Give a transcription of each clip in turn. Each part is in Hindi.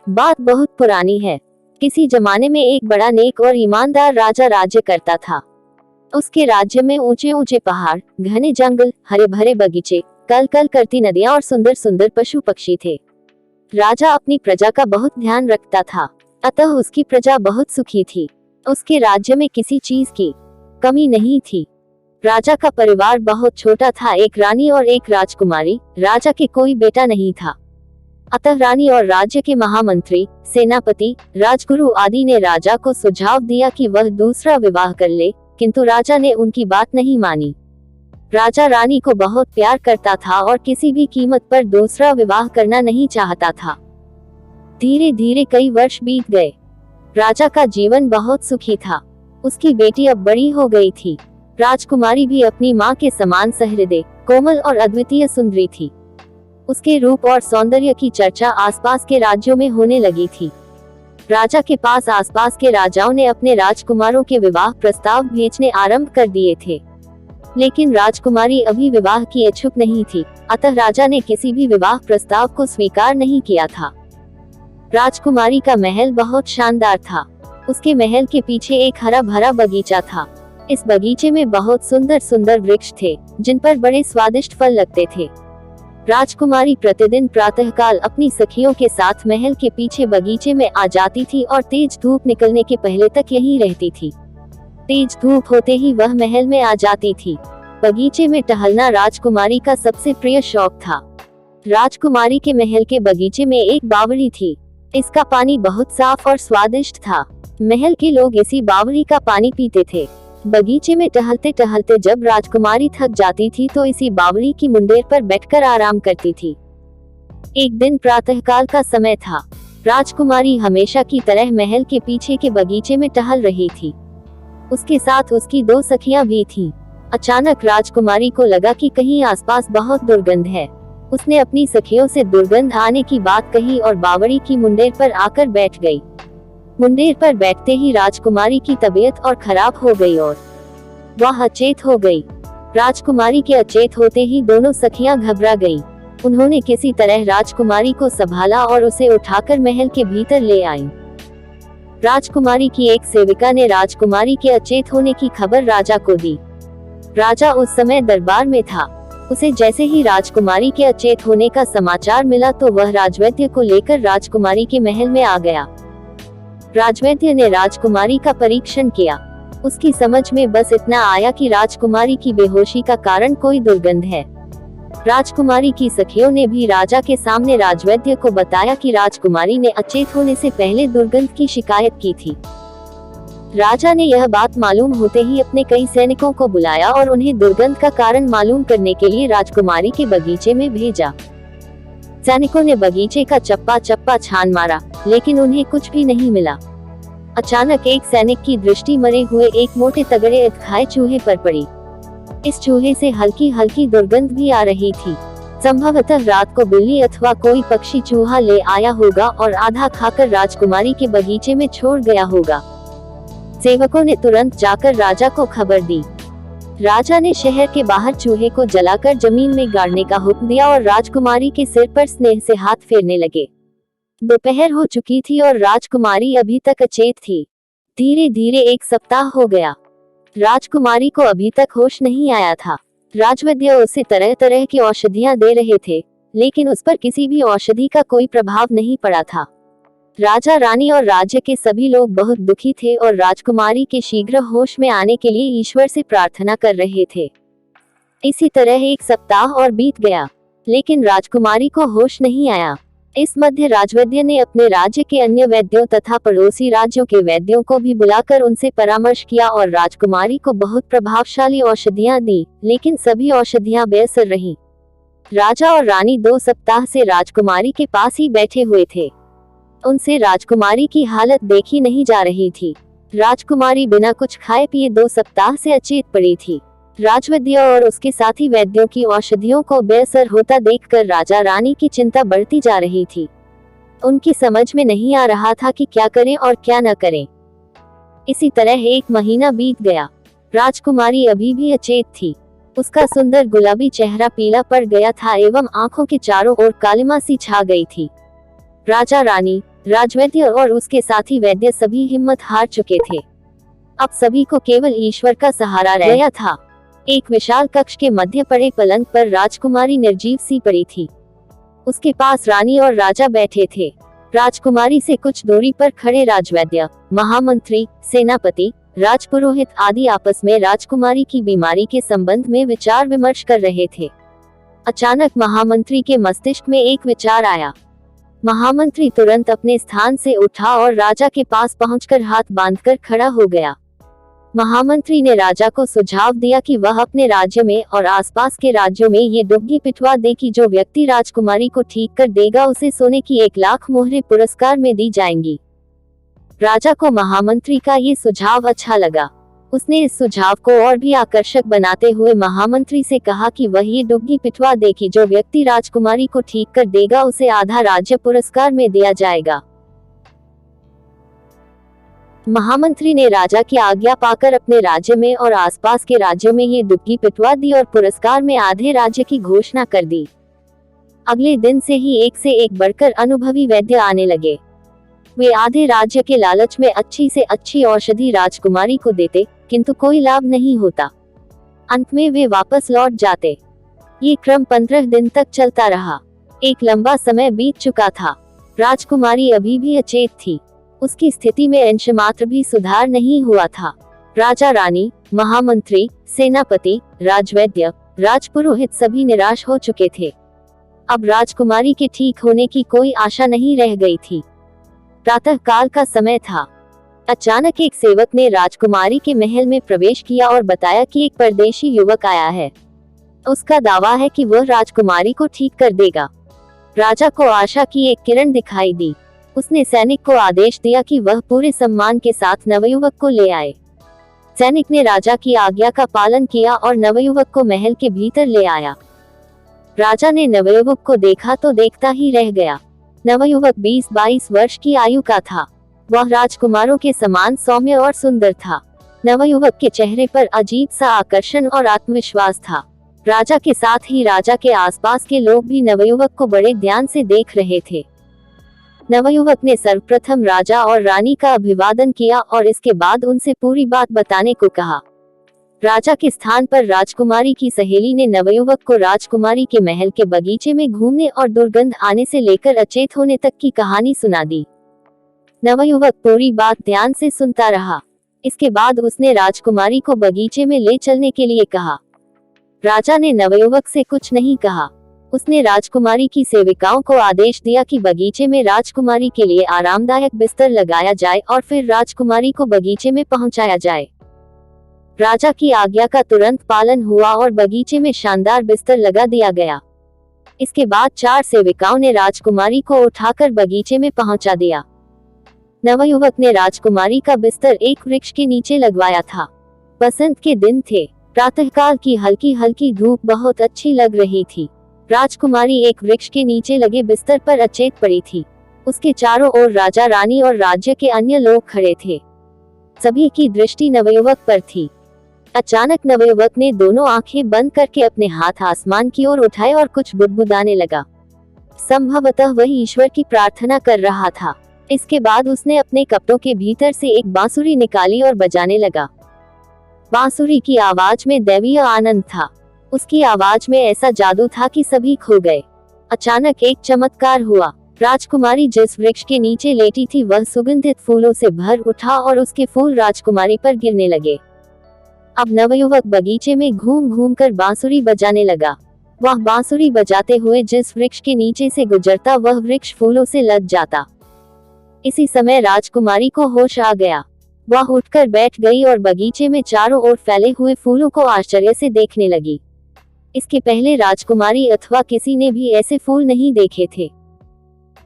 बात बहुत पुरानी है। किसी जमाने में एक बड़ा नेक और ईमानदार राजा राज्य करता था। उसके राज्य में ऊंचे ऊंचे पहाड़, घने जंगल, हरे भरे बगीचे, कल कल करती नदियां और सुंदर सुंदर पशु पक्षी थे। राजा अपनी प्रजा का बहुत ध्यान रखता था, अतः उसकी प्रजा बहुत सुखी थी। उसके राज्य में किसी चीज की कमी नहीं थी। राजा का परिवार बहुत छोटा था, एक रानी और एक राजकुमारी। राजा के कोई बेटा नहीं था, अतः रानी और राज्य के महामंत्री, सेनापति, राजगुरु आदि ने राजा को सुझाव दिया कि वह दूसरा विवाह कर ले, किंतु राजा ने उनकी बात नहीं मानी। राजा रानी को बहुत प्यार करता था और किसी भी कीमत पर दूसरा विवाह करना नहीं चाहता था। धीरे धीरे कई वर्ष बीत गए। राजा का जीवन बहुत सुखी था। उसकी बेटी अब बड़ी हो गई थी। राजकुमारी भी अपनी माँ के समान सहृदय, कोमल और अद्वितीय सुंदरी थी। उसके रूप और सौंदर्य की चर्चा आसपास के राज्यों में होने लगी थी। राजा के पास आसपास के राजाओं ने अपने राजकुमारों के विवाह प्रस्ताव भेजने आरंभ कर दिए थे, लेकिन राजकुमारी अभी विवाह की इच्छुक नहीं थी, अतः राजा ने किसी भी विवाह प्रस्ताव को स्वीकार नहीं किया था। राजकुमारी का महल बहुत शानदार था। उसके महल के पीछे एक हरा भरा बगीचा था। इस बगीचे में बहुत सुंदर सुंदर वृक्ष थे, जिन पर बड़े स्वादिष्ट फल लगते थे। राजकुमारी प्रतिदिन प्रातःकाल अपनी सखियों के साथ महल के पीछे बगीचे में आ जाती थी और तेज धूप निकलने के पहले तक यहीं रहती थी। तेज धूप होते ही वह महल में आ जाती थी। बगीचे में टहलना राजकुमारी का सबसे प्रिय शौक था। राजकुमारी के महल के बगीचे में एक बावड़ी थी। इसका पानी बहुत साफ और स्वादिष्ट था। महल के लोग इसी बावड़ी का पानी पीते थे। बगीचे में टहलते टहलते जब राजकुमारी थक जाती थी तो इसी बावड़ी की मुंडेर पर बैठकर आराम करती थी। एक दिन प्रातःकाल का समय था। राजकुमारी हमेशा की तरह महल के पीछे के बगीचे में टहल रही थी। उसके साथ उसकी दो सखियां भी थीं। अचानक राजकुमारी को लगा कि कहीं आसपास बहुत दुर्गंध है। उसने अपनी सखियों से दुर्गंध आने की बात कही और बावड़ी की मुंडेर पर आकर बैठ गई। मुंडेर पर बैठते ही राजकुमारी की तबीयत और खराब हो गई और वह अचेत हो गई। राजकुमारी के अचेत होते ही दोनों सखियां घबरा गईं। उन्होंने किसी तरह राजकुमारी को संभाला और उसे उठाकर महल के भीतर ले आईं। राजकुमारी की एक सेविका ने राजकुमारी के अचेत होने की खबर राजा को दी। राजा उस समय दरबार में था। उसे जैसे ही राजकुमारी के अचेत होने का समाचार मिला तो वह राजवैद्य को लेकर राजकुमारी के महल में आ गया। राजवैद्य ने राजकुमारी का परीक्षण किया। उसकी समझ में बस इतना आया कि राजकुमारी की बेहोशी का कारण कोई दुर्गंध है। राजकुमारी की सखियों ने भी राजा के सामने राजवैद्य को बताया कि राजकुमारी ने अचेत होने से पहले दुर्गंध की शिकायत की थी। राजा ने यह बात मालूम होते ही अपने कई सैनिकों को बुलाया और उन्हें दुर्गंध का कारण मालूम करने के लिए राजकुमारी के बगीचे में भेजा। सैनिकों ने बगीचे का चप्पा चप्पा छान मारा, लेकिन उन्हें कुछ भी नहीं मिला। अचानक एक सैनिक की दृष्टि मरे हुए एक मोटे तगड़े खाए चूहे पर पड़ी। इस चूहे से हल्की हल्की दुर्गंध भी आ रही थी। संभवतः रात को बिल्ली अथवा कोई पक्षी चूहा ले आया होगा और आधा खाकर राजकुमारी के बगीचे में छोड़ गया होगा। सेवकों ने तुरंत जाकर राजा को खबर दी। राजा ने शहर के बाहर चूहे को जलाकर जमीन में गाड़ने का हुक्म दिया और राजकुमारी के सिर पर स्नेह से हाथ फेरने लगे। दोपहर हो चुकी थी और राजकुमारी अभी तक अचेत थी। धीरे धीरे एक सप्ताह हो गया। राजकुमारी को अभी तक होश नहीं आया था। राजवैद्य उसे तरह तरह की औषधियां दे रहे थे, लेकिन उस पर किसी भी औषधि का कोई प्रभाव नहीं पड़ा था। राजा रानी और राज्य के सभी लोग बहुत दुखी थे और राजकुमारी के शीघ्र होश में आने के लिए ईश्वर से प्रार्थना कर रहे थे। इसी तरह एक सप्ताह और बीत गया, लेकिन राजकुमारी को होश नहीं आया। इस मध्य राजवैद्य ने अपने राज्य के अन्य वैद्यों तथा पड़ोसी राज्यों के वैद्यों को भी बुलाकर उनसे परामर्श किया और राजकुमारी को बहुत प्रभावशाली औषधियां दी, लेकिन सभी औषधियां बेअसर रहीं। राजा और रानी 2 सप्ताह से राजकुमारी के पास ही बैठे हुए थे। उनसे राजकुमारी की हालत देखी नहीं जा रही थी। राजकुमारी बिना कुछ खाए पिए 2 सप्ताह से अचेत पड़ी थी। राजवैद्य और उसके साथी वैद्यों की औषधियों को बेअसर होता देखकर राजा रानी की चिंता बढ़ती जा रही थी। उनकी समझ में नहीं आ रहा था कि क्या करें और क्या न करें। इसी तरह 1 महीना बीत गया। राजकुमारी अभी भी अचेत थी। उसका सुंदर गुलाबी चेहरा पीला पड़ गया था एवं आंखों के चारों ओर कालिमा सी छा गई थी। राजा रानी, राजवैद्य और उसके साथी वैद्य सभी हिम्मत हार चुके थे। अब सभी को केवल ईश्वर का सहारा रह गया था। एक विशाल कक्ष के मध्य पड़े पलंग पर राजकुमारी निर्जीव सी पड़ी थी। उसके पास रानी और राजा बैठे थे। राजकुमारी से कुछ दूरी पर खड़े राजवैद्य, महामंत्री, सेनापति, राजपुरोहित आदि आपस में राजकुमारी की बीमारी के संबंध में विचार विमर्श कर रहे थे। अचानक महामंत्री के मस्तिष्क में एक विचार आया। महामंत्री तुरंत अपने स्थान से उठा और राजा के पास पहुंचकर हाथ बांधकर खड़ा हो गया। महामंत्री ने राजा को सुझाव दिया कि वह अपने राज्य में और आसपास के राज्यों में ये डुग्गी पिटवा दे कि जो व्यक्ति राजकुमारी को ठीक कर देगा उसे सोने की 1,00,000 मोहरें पुरस्कार में दी जाएंगी। राजा को महामंत्री का ये सुझाव अच्छा लगा। उसने इस सुझाव को और भी आकर्षक बनाते हुए महामंत्री से कहा कि वह ये डुग्गी पिटवा दे कि जो व्यक्ति राजकुमारी को ठीक कर देगा उसे आधा राज्य पुरस्कार में दिया जाएगा। महामंत्री ने राजा की आज्ञा पाकर अपने राज्य में और आसपास के राज्यों में ये डुग्गी पिटवा दी और पुरस्कार में आधे राज्य की घोषणा कर दी। अगले दिन से ही एक से एक बढ़कर अनुभवी वैद्य आने लगे। वे आधे राज्य के लालच में अच्छी से अच्छी औषधि राजकुमारी को देते, किंतु कोई लाभ नहीं होता। अंत में वे वापस लौट जाते। ये क्रम 15 दिन तक चलता रहा। एक लंबा समय बीत चुका था। राजकुमारी अभी भी अचेत थी। उसकी स्थिति में अंश मात्र भी सुधार नहीं हुआ था। राजा, रानी, महामंत्री, सेनापति, राजवैद्य, राजपुरोहित सभी निराश हो चुके थे। अब राजकुमारी के ठीक होने की कोई आशा नहीं रह गई थी। प्रातः काल का समय था। अचानक एक सेवक ने राजकुमारी के महल में प्रवेश किया और बताया कि एक परदेशी युवक आया है। उसका दावा है कि वह राजकुमारी को ठीक कर देगा। राजा को आशा की एक किरण दिखाई दी। उसने सैनिक को आदेश दिया कि वह पूरे सम्मान के साथ नवयुवक को ले आए। सैनिक ने राजा की आज्ञा का पालन किया और नवयुवक को महल के भीतर ले आया। राजा ने नवयुवक को देखा तो देखता ही रह गया। नवयुवक 20-22 वर्ष की आयु का था। वह राजकुमारों के समान सौम्य और सुंदर था। नवयुवक के चेहरे पर अजीब सा आकर्षण और आत्मविश्वास था। राजा के साथ ही राजा के आसपास के लोग भी नवयुवक को बड़े ध्यान से देख रहे थे। नवयुवक ने सर्वप्रथम राजा और रानी का अभिवादन किया और इसके बाद उनसे पूरी बात बताने को कहा। राजा के स्थान पर राजकुमारी की सहेली ने नवयुवक को राजकुमारी के महल के बगीचे में घूमने और दुर्गंध आने से लेकर अचेत होने तक की कहानी सुना दी। नवयुवक पूरी बात ध्यान से सुनता रहा। इसके बाद उसने राजकुमारी को बगीचे में ले चलने के लिए कहा। राजा ने नवयुवक से कुछ नहीं कहा। उसने राजकुमारी की सेविकाओं को आदेश दिया कि बगीचे में राजकुमारी के लिए आरामदायक बिस्तर लगाया जाए और फिर राजकुमारी को बगीचे में पहुंचाया जाए। राजा की आज्ञा का तुरंत पालन हुआ और बगीचे में शानदार बिस्तर लगा दिया गया। इसके बाद 4 सेविकाओं ने राजकुमारी को उठाकर बगीचे में पहुंचा दिया। नवयुवक ने राजकुमारी का बिस्तर एक वृक्ष के नीचे लगवाया था। बसंत के दिन थे। प्रातःकाल की हल्की हल्की धूप बहुत अच्छी लग रही थी। राजकुमारी एक वृक्ष के नीचे लगे बिस्तर पर अचेत पड़ी थी। उसके चारों ओर राजा, रानी और राज्य के अन्य लोग खड़े थे। सभी की दृष्टि नवयुवक पर थी। अचानक नवयुवक ने दोनों आंखें बंद करके अपने हाथ आसमान की ओर उठाए और कुछ बुदबुदाने लगा। संभवतः वह ईश्वर की प्रार्थना कर रहा था। इसके बाद उसने अपने कपड़ों के भीतर से एक बांसुरी निकाली और बजाने लगा। बांसुरी की आवाज में दैवीय आनंद था। उसकी आवाज में ऐसा जादू था कि सभी खो गए। अचानक एक चमत्कार हुआ। राजकुमारी जिस वृक्ष के नीचे लेटी थी वह सुगंधित फूलों से भर उठा और उसके फूल राजकुमारी पर गिरने लगे। अब नवयुवक बगीचे में घूम घूम कर बांसुरी बजाने लगा। वह बांसुरी बजाते हुए जिस वृक्ष के नीचे से गुजरता वह वृक्ष फूलों से लद जाता। इसी समय राजकुमारी को होश आ गया। वह उठकर बैठ गई और बगीचे में चारों ओर फैले हुए फूलों को आश्चर्य से देखने लगी। इसके पहले राजकुमारी अथवा किसी ने भी ऐसे फूल नहीं देखे थे।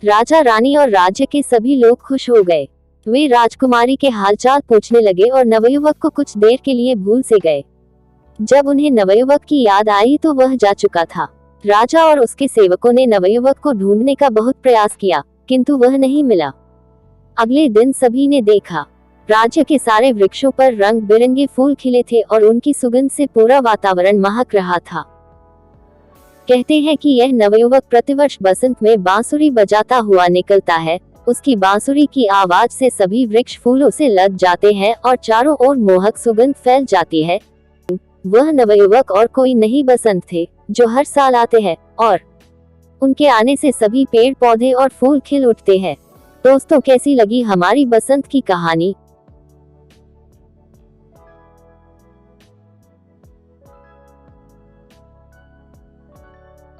राजा, रानी और राज्य के सभी लोग खुश हो गए। वे राजकुमारी के हालचाल पूछने लगे और नवयुवक को कुछ देर के लिए भूल से गए। जब उन्हें नवयुवक की याद आई तो वह जा चुका था। राजा और उसके सेवकों ने नवयुवक को ढूंढने का बहुत प्रयास किया, किंतु वह नहीं मिला। अगले दिन सभी ने देखा, राज्य के सारे वृक्षों पर रंग बिरंगे फूल खिले थे और उनकी सुगंध से पूरा वातावरण महक रहा था। कहते हैं कि यह नवयुवक प्रतिवर्ष बसंत में बांसुरी बजाता हुआ निकलता है। उसकी बांसुरी की आवाज से सभी वृक्ष फूलों से लद जाते हैं और चारों ओर मोहक सुगंध फैल जाती है। वह नवयुवक और कोई नहीं बसंत थे, जो हर साल आते हैं और उनके आने से सभी पेड़ पौधे और फूल खिल उठते हैं। दोस्तों, कैसी लगी हमारी बसंत की कहानी?